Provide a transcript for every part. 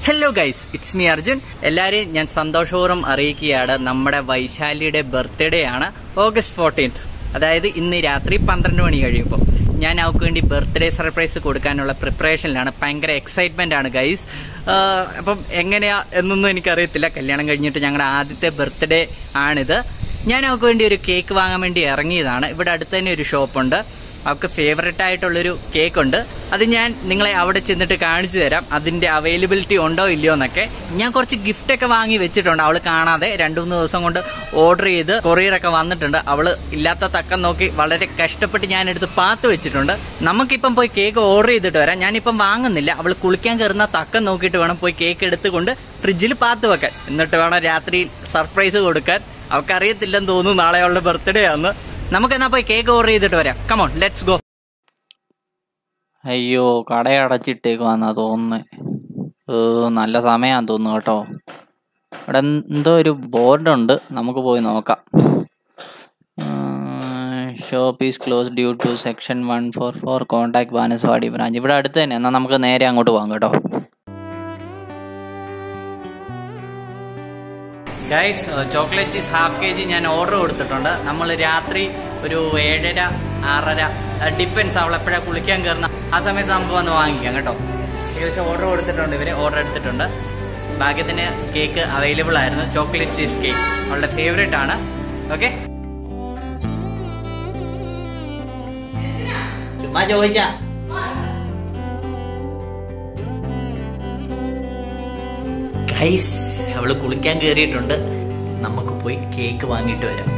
Hello guys, it's me Arjun. എല്ലാവരെയും ഞാൻ സന്തോഷപൂർവ്വം അറിയിക്കുകയാണ്, നമ്മുടെ വൈശാലിയുടെ ബർത്ത്ഡേ ആണ് August 14th. അതായത് ഇന്ന് രാത്രി 12 മണി കഴിയുമ്പോൾ ഞാൻ അവൾക്ക് വേണ്ടി ബർത്ത്ഡേ സർപ്രൈസ് കൊടുക്കാനുള്ള പ്രിപ്പറേഷനിലാണ്. ഭയങ്കര എക്സൈറ്റ്മെൻ്റ് ആണ് ഗൈസ്. അപ്പം എങ്ങനെയാ എന്നൊന്നും എനിക്കറിയത്തില്ല. കല്യാണം കഴിഞ്ഞിട്ട് ഞങ്ങളുടെ ആദ്യത്തെ ബർത്ത്ഡേ ആണിത്. ഞാൻ അവൾക്ക് വേണ്ടി ഒരു കേക്ക് വാങ്ങാൻ വേണ്ടി ഇറങ്ങിയതാണ്. ഇവിടെ അടുത്ത് തന്നെ ഒരു ഷോപ്പുണ്ട്. അവൾക്ക് ഫേവററ്റ് ആയിട്ടുള്ളൊരു കേക്കുണ്ട്. അത് ഞാൻ നിങ്ങളെ അവിടെ ചെന്നിട്ട് കാണിച്ചു തരാം, അതിൻ്റെ അവൈലബിലിറ്റി ഉണ്ടോ ഇല്ലയോ എന്നൊക്കെ. ഞാൻ കുറച്ച് ഗിഫ്റ്റൊക്കെ വാങ്ങി വെച്ചിട്ടുണ്ട്. അവൾ കാണാതെ 2-3 ദിവസം കൊണ്ട് ഓർഡർ ചെയ്ത് കൊറിയറൊക്കെ വന്നിട്ടുണ്ട്. അവൾ ഇല്ലാത്ത തക്കം നോക്കി വളരെ കഷ്ടപ്പെട്ട് ഞാനെടുത്ത് പാത്ത് വെച്ചിട്ടുണ്ട്. നമുക്കിപ്പം പോയി കേക്ക് ഓർഡർ ചെയ്തിട്ട് വരാം. ഞാനിപ്പം വാങ്ങുന്നില്ല. അവൾ കുളിക്കാൻ കയറുന്ന തക്കം നോക്കിയിട്ട് വേണം പോയി കേക്ക് എടുത്തുകൊണ്ട് ഫ്രിഡ്ജിൽ പാത്ത് വെക്കാൻ. എന്നിട്ട് വേണം രാത്രി സർപ്രൈസ് കൊടുക്കാൻ. അവൾക്കറിയത്തില്ലെന്ന് തോന്നുന്നു നാളെ അവളുടെ ബർത്ത്ഡേ ആണെന്ന്. നമുക്കെന്നാ പോയി കേക്ക് ഓർഡർ ചെയ്തിട്ട് വരാം. Come on, let's go. അയ്യോ, കടയടച്ചിട്ടേക്കുവാന്നാ തോന്നുന്നത്. നല്ല സമയമാണെന്ന് തോന്നുന്നു കേട്ടോ. ഇവിടെ എന്തോ ഒരു ബോർഡുണ്ട്, നമുക്ക് പോയി നോക്കാം. Shop is close due to section 144, contact Banaswadi branch. ഇവിടെ അടുത്ത് തന്നെ. എന്നാൽ നമുക്ക് നേരെ അങ്ങോട്ട് പോകാം കേട്ടോ. ഗൈസ്, ചോക്ലേറ്റ് ചീസ് ½ kg ഞാൻ ഓർഡർ കൊടുത്തിട്ടുണ്ട്. നമ്മൾ രാത്രി ഒരു 7:30, 6:30 ഡിപ്പെൻസ് അവൾ എപ്പോഴാണ് കുളിക്കാൻ കയറുന്ന ആ സമയത്ത് നമുക്ക് വന്ന് വാങ്ങിക്കാം കേട്ടോ. ഏകദേശം ഓർഡർ കൊടുത്തിട്ടുണ്ട്. ഇവർ ഓർഡർ എടുത്തിട്ടുണ്ട്. ഭാഗ്യത്തിന് കേക്ക് അവൈലബിൾ ആയിരുന്നു. ചോക്ലേറ്റ് ചീസ് കേക്ക് അവളുടെ ഫേവറേറ്റ് ആണ്. ഓക്കെ, ചുമ്മാ ചോദിച്ചാ. ഗൈസ്, അവള് കുളിക്കാൻ കയറിയിട്ടുണ്ട്. നമുക്ക് പോയി കേക്ക് വാങ്ങിയിട്ട് വരാം.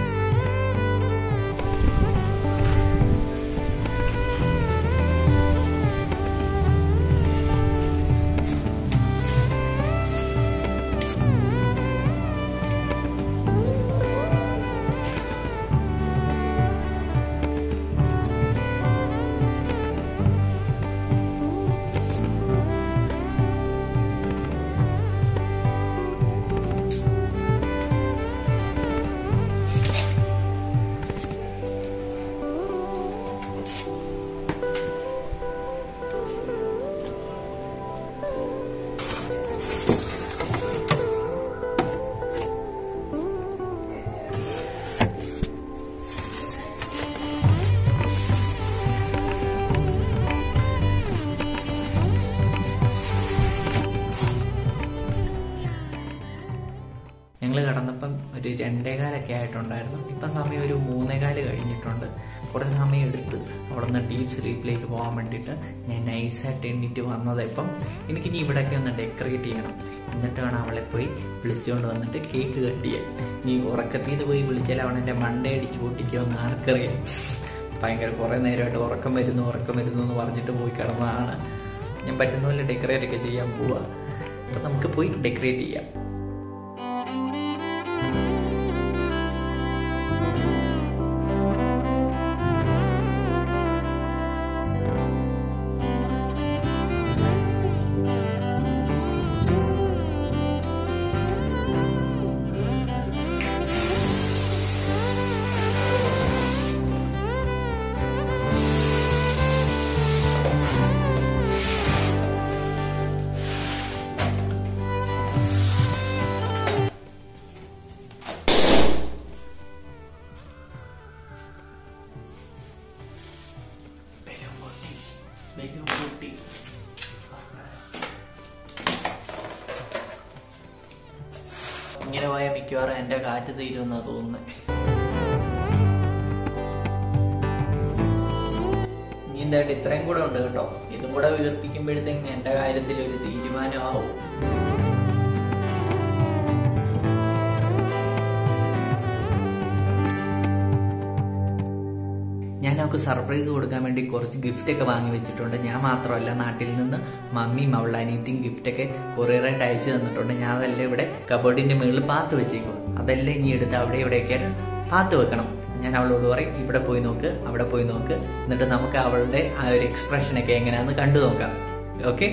ഞങ്ങൾ കടന്നപ്പം ഒരു 2:15 ആയിട്ടുണ്ടായിരുന്നു. ഇപ്പം സമയം ഒരു 3:15 കഴിഞ്ഞിട്ടുണ്ട്. കുറച്ച് സമയം എടുത്ത് അവിടെ നിന്ന് ഡീപ്പ് സ്ലീപ്പിലേക്ക് പോകാൻ വേണ്ടിയിട്ട് ഞാൻ നൈസായിട്ട് എണ്ണീറ്റ് വന്നത്. ഇപ്പം എനിക്കിനി ഇവിടെയൊക്കെ ഒന്ന് ഡെക്കറേറ്റ് ചെയ്യണം. എന്നിട്ട് വേണം അവളെ പോയി വിളിച്ചുകൊണ്ട് വന്നിട്ട് കേക്ക് കട്ട് ചെയ്യാൻ. നീ ഉറക്കത്തിൽ നിന്ന് പോയി വിളിച്ചാൽ അവൻ എൻ്റെ മണ്ടേ അടിച്ച് പൊട്ടിക്കുമെന്ന് ആർക്കറിയാം. ഭയങ്കര കുറേ നേരമായിട്ട് ഉറക്കം വരുന്നു എന്ന് പറഞ്ഞിട്ട് പോയി കിടന്നതാണ്. ഞാൻ പറ്റുന്ന പോലെ ഡെക്കറേറ്റ് ഒക്കെ ചെയ്യാൻ പോവുക. അപ്പം നമുക്ക് പോയി ഡെക്കറേറ്റ് ചെയ്യാം. ഇങ്ങനെ പോയാൽ മിക്കവാറും എൻ്റെ കാറ്റ് തീരുമെന്നാണ് തോന്നുന്നത്. നീ എന്തായിട്ട് ഇത്രയും കൂടെ ഉണ്ട് കേട്ടോ. ഇതും കൂടെ വീർപ്പിക്കുമ്പോഴത്തേക്കും എൻ്റെ കാര്യത്തിൽ ഒരു തീരുമാനമാവും. ഞാൻ അവൾക്ക് സർപ്രൈസ് കൊടുക്കാൻ വേണ്ടി കുറച്ച് ഗിഫ്റ്റൊക്കെ വാങ്ങി വെച്ചിട്ടുണ്ട്. ഞാൻ മാത്രമല്ല, നാട്ടിൽ നിന്ന് മമ്മിയും അവളുടെ അനിയത്തിയും ഗിഫ്റ്റൊക്കെ കൊറിയറായിട്ട് അയച്ചു തന്നിട്ടുണ്ട്. ഞാൻ അതെല്ലാം ഇവിടെ കബോർഡിൻ്റെ മുകളിൽ പാത്ത് വെച്ചേക്കും. അതെല്ലാം ഇനി എടുത്ത് അവിടെ ഇവിടെയൊക്കെ പാത്ത് വെക്കണം. ഞാൻ അവളോട് പറയും, ഇവിടെ പോയി നോക്ക്, അവിടെ പോയി നോക്ക്. എന്നിട്ട് നമുക്ക് അവളുടെ ആ ഒരു എക്സ്പ്രഷനൊക്കെ എങ്ങനെയാണെന്ന് കണ്ടു നോക്കാം. ഓക്കെ,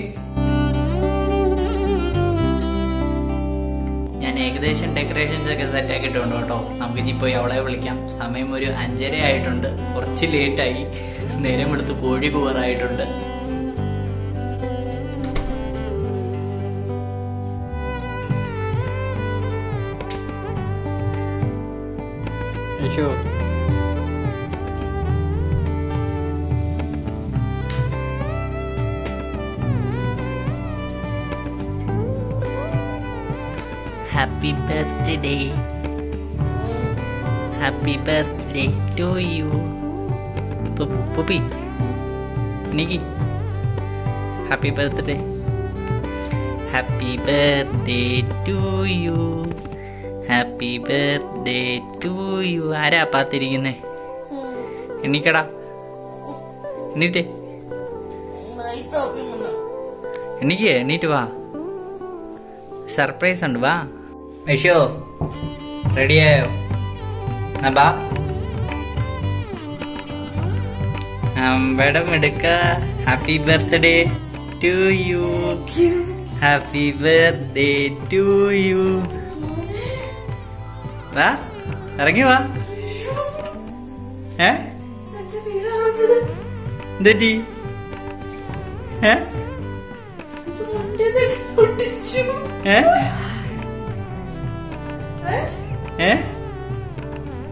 ഞാൻ ഏകദേശം ഡെക്കറേഷൻസ് ഒക്കെ സെറ്റ് ആക്കിയിട്ടുണ്ട് കേട്ടോ. നമുക്കിനി പോയി അവളെ വിളിക്കാം. സമയം ഒരു 5:30 ആയിട്ടുണ്ട്. കുറച്ച് ലേറ്റായി. നേരം എടുത്ത് കോഴി കൂറായിട്ടുണ്ട്. ഐഷോ. Happy birthday, happy birthday to you. പുപ്പി എനിക്ക് happy birthday, happy birthday to you, happy birthday to you. ആരാ പാത്തിരിക്കുന്നേ? എണീക്കടാ, എണീറ്റേ, എണീറ്റ് വാ, സർപ്രൈസ് ഉണ്ട്, വാ. ഐഷോ റെഡിയായോ? ബാ. അമ്പടം എടുക്ക. Happy birthday to you, happy birthday to you. വാ, ഇറങ്ങി വാ. എന്തെറ്റി?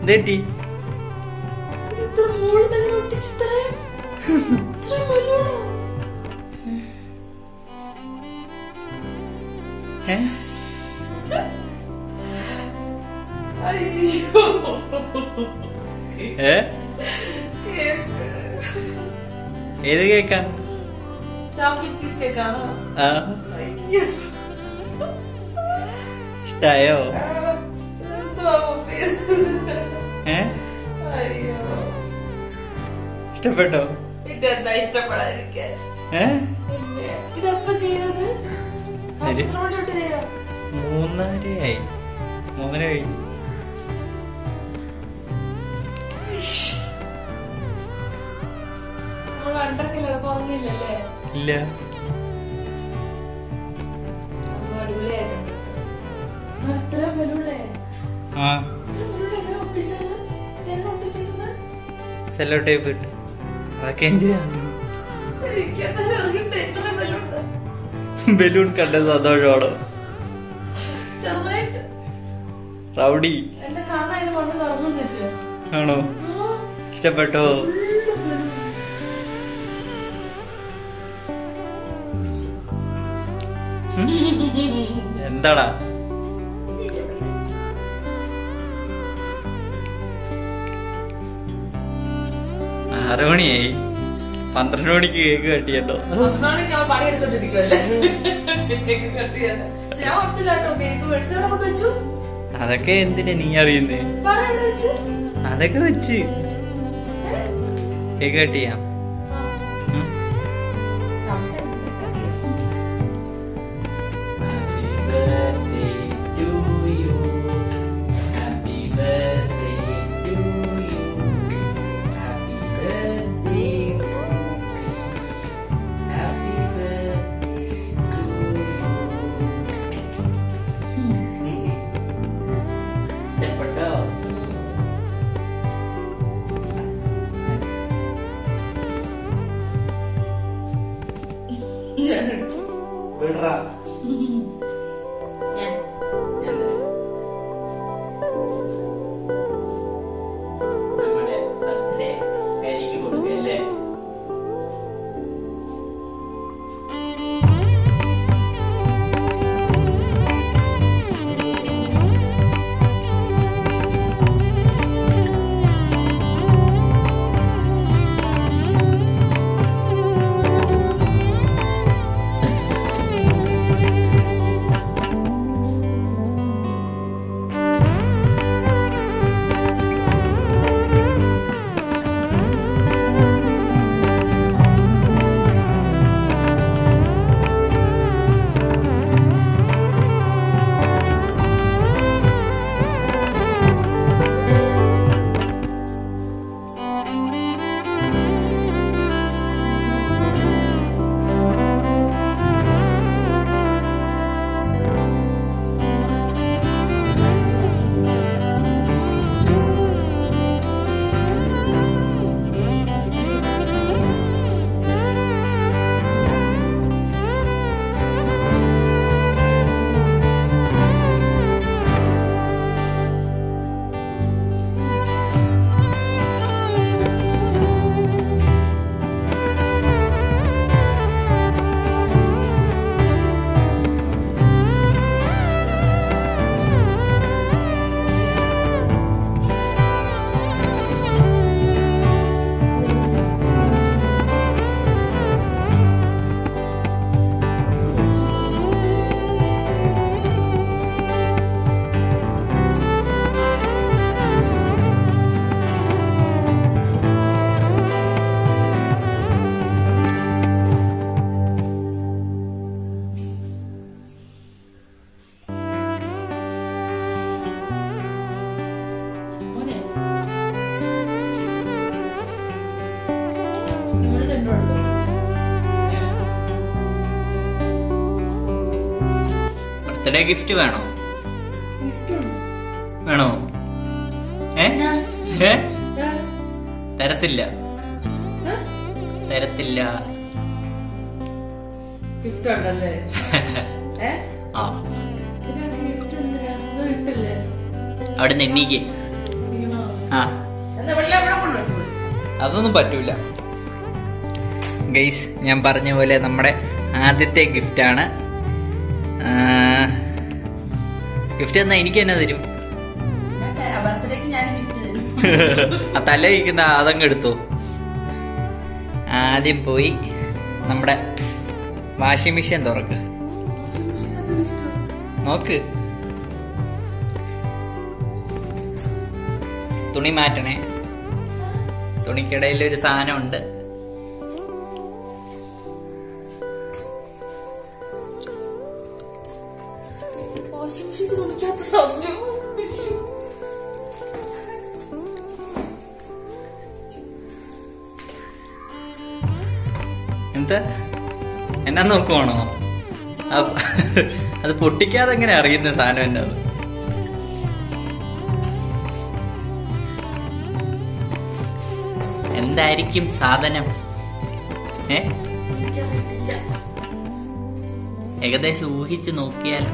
എന്തെറ്റി? ഏത് കേക്കാ? ഇഷ്ടായോ? ഇഷ്ടപ്പെട്ടോ? ഇഷ്ടപ്പെടാതിരിക്കാൻ 3:30 3:30 ഇല്ല. സെല്ലോ ടേപ്പ് ഇട്ട് അതൊക്കെ എന്തിനാണ്? ബലൂൺ കണ്ട സന്തോഷമാണോ? റൗഡി ആണോ? ഇഷ്ടപ്പെട്ടോ? എന്താടാ? 6 മണിയായി. 12 മണിക്ക് കേക്ക് കട്ടിയല്ലോ. അതൊക്കെ എന്തിനാ നീ അറിയുന്നേ? അതൊക്കെ വെച്ച് കേക്ക് കട്ടിയാ. നമ്മുടെ ബർത്ത്ഡേ കരിക്ക് കൊടുക്കല്ലേ? ബർത്ത്ഡേ ഗിഫ്റ്റ് വേണോ? വേണോ? തരത്തില്ല, തരത്തില്ല. ഗിഫ്റ്റ് ഉണ്ടല്ലേ? ആ അവിടെ എണ്ണീക്ക്. ആ അതൊന്നും പറ്റൂല ഗൈസ്. ഞാൻ പറഞ്ഞ പോലെ നമ്മുടെ ആദ്യത്തെ ഗിഫ്റ്റാണ്. ഗിഫ്റ്റ് എന്നാ എനിക്ക് തന്നെ തരും. ആ തല ഇരിക്കുന്ന അതങ്ങ് എടുത്തു. ആദ്യം പോയി നമ്മുടെ വാഷിംഗ് മെഷീൻ തുറക്ക്, നോക്ക്. തുണി മാറ്റണേ. തുണിക്കിടയിൽ ഒരു സാധനം ഉണ്ട്. എന്താ എന്നാ നോക്കുവാണോ? അത് പൊട്ടിക്കാതെ എങ്ങനെ അറിയുന്ന സാധനം എന്നാ? എന്തായിരിക്കും സാധനം? ഏകദേശം ഊഹിച്ച് നോക്കിയാലോ?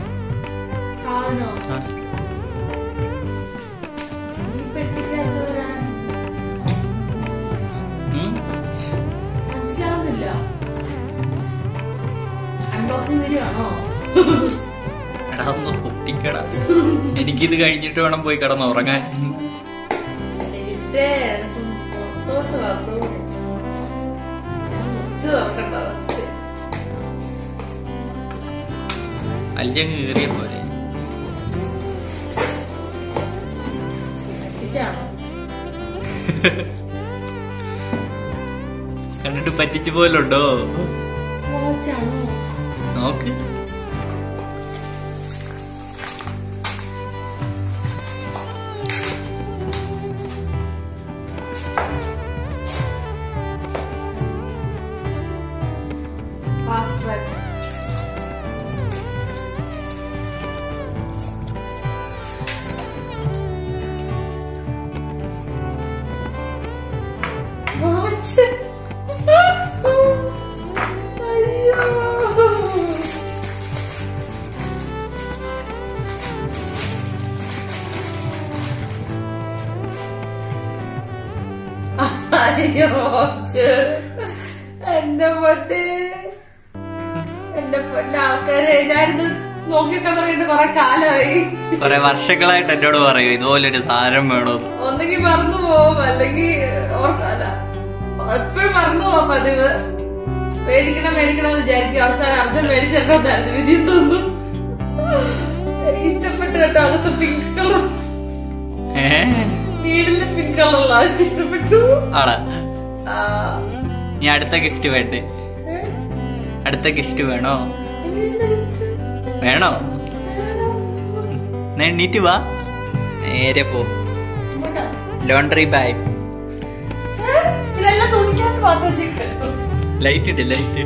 എടാ ഒന്ന് പൊട്ടിക്കടാ. എനിക്കിത് കഴിഞ്ഞിട്ട് വേണം പോയി കിടന്നുറങ്ങാൻ. അൽജങ് കീറിയ പോലെ. കണ്ടിട്ട് പറ്റിച്ചു പോലുണ്ടോ? നോക്ക്. എന്റെ പൊന്നെ, എന്റെ പൊന്നെ ആൾക്കാരെ, ഞാനിത് നോക്കിയൊക്കെ തുടങ്ങിയിട്ട് കൊറേ കാലമായി. കൊറേ വർഷങ്ങളായിട്ട് എന്നോട് പറയും ഇതുപോലൊരു സാധനം വേണോ. ഒന്നെങ്കിൽ മറന്നു പോവും, അല്ലെങ്കിൽ ഓർക്കാല. എപ്പോഴും മറന്നു പോവാം പതിവ്. മേടിക്കണം വിചാരിക്കും. അവസാനം അർജുൻ മേടിച്ചെന്നായിരുന്നു വിധി തോന്നുന്നു. എനിക്ക് ഇഷ്ടപ്പെട്ടു കേട്ടോ. അകത്ത് പിങ്ക് കളർ, വീടിന്റെ പിങ്ക് കളറുള്ള എനിക്ക് ഇഷ്ടപ്പെട്ടു. ആളാ നീ അടുത്ത ഗിഫ്റ്റ് വേണ്ടേ? അടുത്ത ഗിഫ്റ്റ് വേണോ? വേണോ? എണ്ണീറ്റ് വാ, നേരെ പോ. Laundry bag. ലൈറ്റ് ഇട്ട്, ലൈറ്റ്.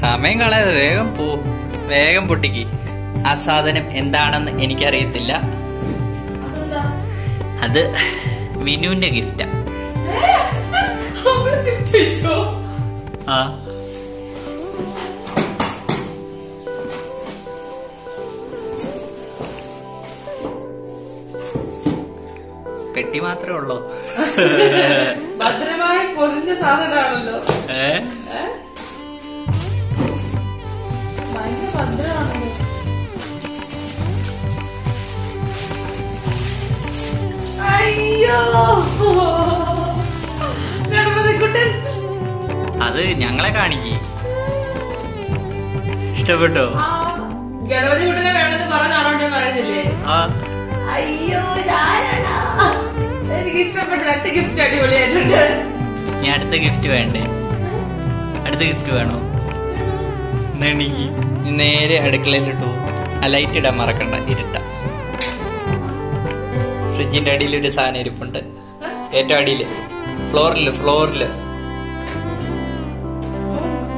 സമയം കളയാതെ വേഗം പോ, വേഗം പൊട്ടിക്ക്. ആ സാധനം എന്താണെന്ന് എനിക്കറിയത്തില്ല. അത് മിനുവിന്റെ ഗിഫ്റ്റാ. ആ പെട്ടി മാത്രമേ ഉള്ളൂ. ഭദ്രമായി പൊതിഞ്ഞ സാധനമാണല്ലോ. അയ്യോ, ഗണപതിക്കുട്ടൻ. അത് ഞങ്ങളെ കാണിക്ക്. ഇഷ്ടപ്പെട്ടോ? ഗണപതിക്കുട്ടനെ വേണമെന്ന് പറഞ്ഞാണോ പറയുന്നില്ലേ? അയ്യോ, ഇതാരാണ്? എനിക്ക് ഇഷ്ടപ്പെട്ട രണ്ട് ഗിഫ്റ്റ് അടിപൊളിയായിട്ടുണ്ട്. ഞാൻ അടുത്ത ഗിഫ്റ്റ് വേണ്ടേ? അടുത്ത ഗിഫ്റ്റ് വേണോ? എണീക്ക്, നേരെ അടുക്കളയിലിട്ടു. ആ ലൈറ്റ് ഇടാൻ മറക്കണ്ട, ഇരുട്ട. ഫ്രിഡ്ജിന്റെ അടിയിൽ ഒരു സാധനം ഇരിപ്പുണ്ട്. ഏറ്റവും അടിയില് ഫ്ലോറില്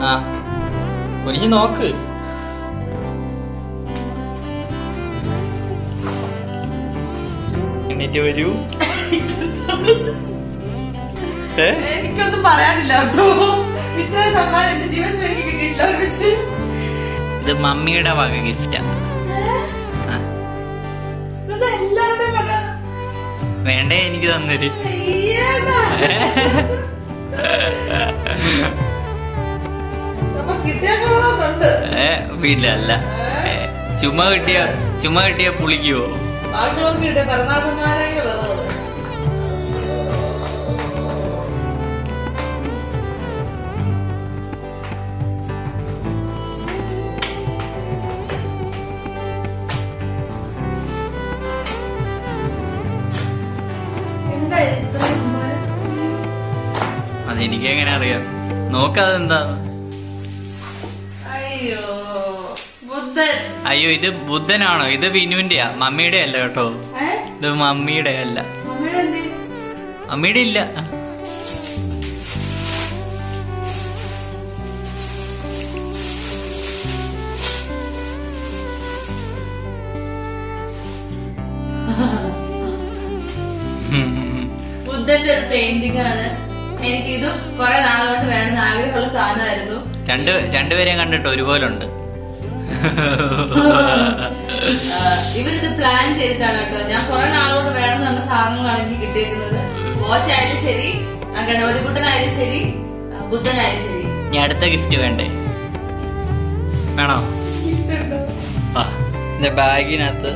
ആ കുനിഞ്ഞു നോക്ക്. എന്നിട്ട് വരൂ. എനിക്കൊന്നും പറയാനില്ല കേട്ടോ. ഇത്ര സമ്മാനം എന്റെ ജീവിതത്തിൽ എനിക്ക് കിട്ടിയിട്ടില്ല ഒരുമിച്ച്. ഇത് മമ്മിയുടെ വക ഗിഫ്റ്റാ. എല്ലാവരുടെയും വക വേണ്ടേ എനിക്ക് തന്നൊരു. വീട്ടിലല്ല, ചുമ്മാ കിട്ടിയ പുളിക്കുവോ? അതെനിക്ക് എങ്ങനെ അറിയാം? നോക്കതെന്താ? അയ്യോ ഇത് ബുദ്ധനാണോ? ഇത് വിനുവിന്റെയാ, മമ്മിയുടെ അല്ല കേട്ടോ. ഇത് മമ്മിയുടെ അല്ല. മമ്മിയുടെ ഇല്ല. ബുദ്ധന്റെ ഒരു പെയിന്റിംഗ് ആണ്. എനിക്ക് ഇതും കുറെ നാളുകൊണ്ട് വേണമെന്ന് ആഗ്രഹമുള്ള സാധനമായിരുന്നു. രണ്ടുപേരെയും കണ്ടിട്ട് ഒരുപോലെ ഉണ്ട്. ഇവരിത് പ്ലാൻ ചെയ്തിട്ടാണ് കേട്ടോ. ഞാൻ കുറെ നാളോട് വേണമെന്ന് പറഞ്ഞ സാധനങ്ങളാണ് എനിക്ക് കിട്ടിയിരിക്കുന്നത്. വാച്ചായാലും ശരി, ഗണപതികുട്ടനായാലും ശരി, ബുദ്ധനായാലും ശരി. ഇനി അടുത്ത ഗിഫ്റ്റ് വേണ്ടേ? വേണോ? ബാഗിനകത്ത്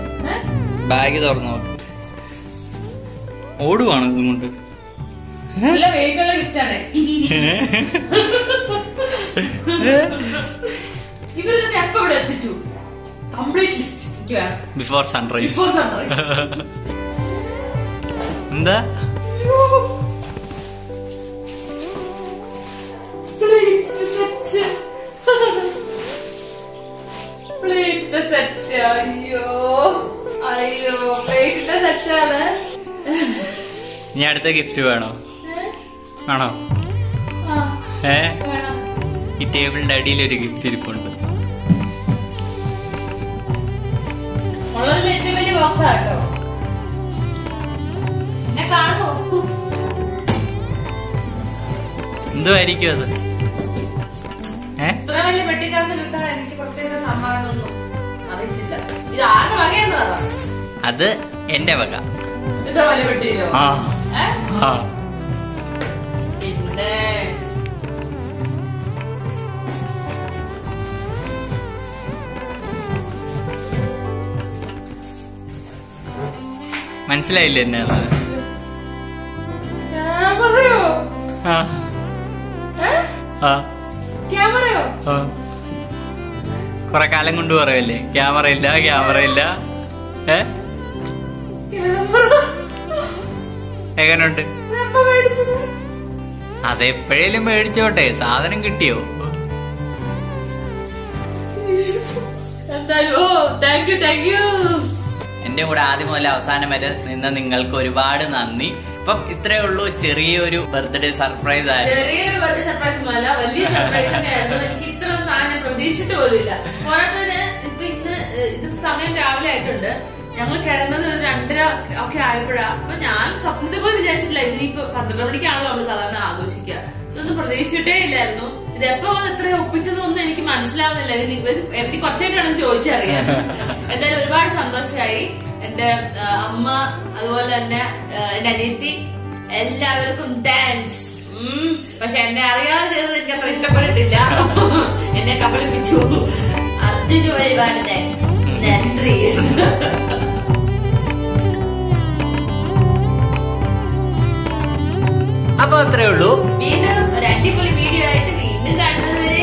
ബാഗ് തുറന്നു നോക്ക്. ഓടുവാണ് ഇതുകൊണ്ട്. നല്ല വെയിറ്റുള്ള ഗിഫ്റ്റാണ്. ഇവരിതൊക്കെ എപ്പോ ഇവിടെ എത്തിച്ചു? Complete list before sunrise. എന്താ പ്ലേറ്റിന്റെ സെറ്റ്? അയ്യോ പ്ലേറ്റിന്റെ സെറ്റാണ്. ഇനി അടുത്ത ഗിഫ്റ്റ് വേണോ? ഈ ടേബിളിന്റെ അടിയിൽ ഒരു ഗിഫ്റ്റ് ഇരിപ്പുണ്ട്. ഏറ്റവും വലിയ ബോക്സ് ആട്ടോ. എന്നെ കാണുമോ? എന്തുമായിരിക്കും അത്? ഇത്ര വലിയ പെട്ടിക്കകത്ത് കിട്ടാൻ എനിക്ക് പ്രത്യേക സമ്മാനമൊന്നും അറിയത്തില്ല. ഇത് ആരുടെ വകയെന്ന് പറ. അത് എന്റെ വക. ഇത്ര വലിയ പെട്ടിയിലോ? പിന്നെ മനസ്സിലായില്ലേ എന്നെ? കൊറേ കാലം കൊണ്ട് പറയല്ലേ ക്യാമറ ഇല്ല. എങ്ങനുണ്ട്? അതെപ്പോഴേലും മേടിച്ചോട്ടെ, സാധനം കിട്ടിയോ? എന്റെ കൂടെ ആദ്യം മുതൽ അവസാനം വരെ നിന്ന് നിങ്ങൾക്ക് ഒരുപാട് നന്ദി. അപ്പം ഇത്രേ ഉള്ളൂ, ചെറിയൊരു ബർത്ത്ഡേ സർപ്രൈസ് ആയിരുന്നു. ചെറിയൊരു ബർത്ത്ഡേ സർപ്രൈസ് അല്ല, വലിയ സർപ്രൈസ് ആയിരുന്നു. എനിക്ക് ഇത്ര സാധനം പ്രതീക്ഷിച്ചിട്ട് പോലുമില്ല. പോരാത്തതിന് ഇപ്പൊ ഇന്ന് ഇത് സമയം രാവിലെ ആയിട്ടുണ്ട്. ഞങ്ങൾ കിടന്നത് ഒരു 2:30 ഒക്കെ ആയപ്പോഴാ. അപ്പൊ ഞാൻ സ്വപ്നത്തിൽ പോലും വിചാരിച്ചിട്ടില്ല ഇതിനിപ്പോ 12 മണിക്കാണല്ലോ നമ്മൾ സാധാരണ ആഘോഷിക്കുക. ഇതൊന്നും പ്രതീക്ഷിച്ചിട്ടേ ഇല്ലായിരുന്നു. ഇത് എപ്പോ എത്ര ഒപ്പിച്ചതൊന്നും എനിക്ക് മനസ്സിലാവുന്നില്ല. എനിക്ക് കുറച്ചായിട്ടാണെന്ന് ചോദിച്ചറിയാം. എന്തായാലും ഒരുപാട് സന്തോഷമായി. എന്റെ അമ്മ, അതുപോലെ തന്നെ എന്റെ അനിയത്തി, എല്ലാവർക്കും താങ്ക്സ്. പക്ഷെ എന്നെ അറിയാതെ ചെയ്തത് എനിക്ക് അത്ര ഇഷ്ടപ്പെട്ടിട്ടില്ല. എന്നെ കബളിപ്പിച്ചു. അർജുന് ഒരുപാട് താങ്ക്സ്, നന്ദി. അപ്പൊ അത്രേ ഉള്ളൂ. വീണ്ടും ഒരു അടിപൊളി വീഡിയോ ആയിട്ട് വീണ്ടും കാണുന്നത് വരെ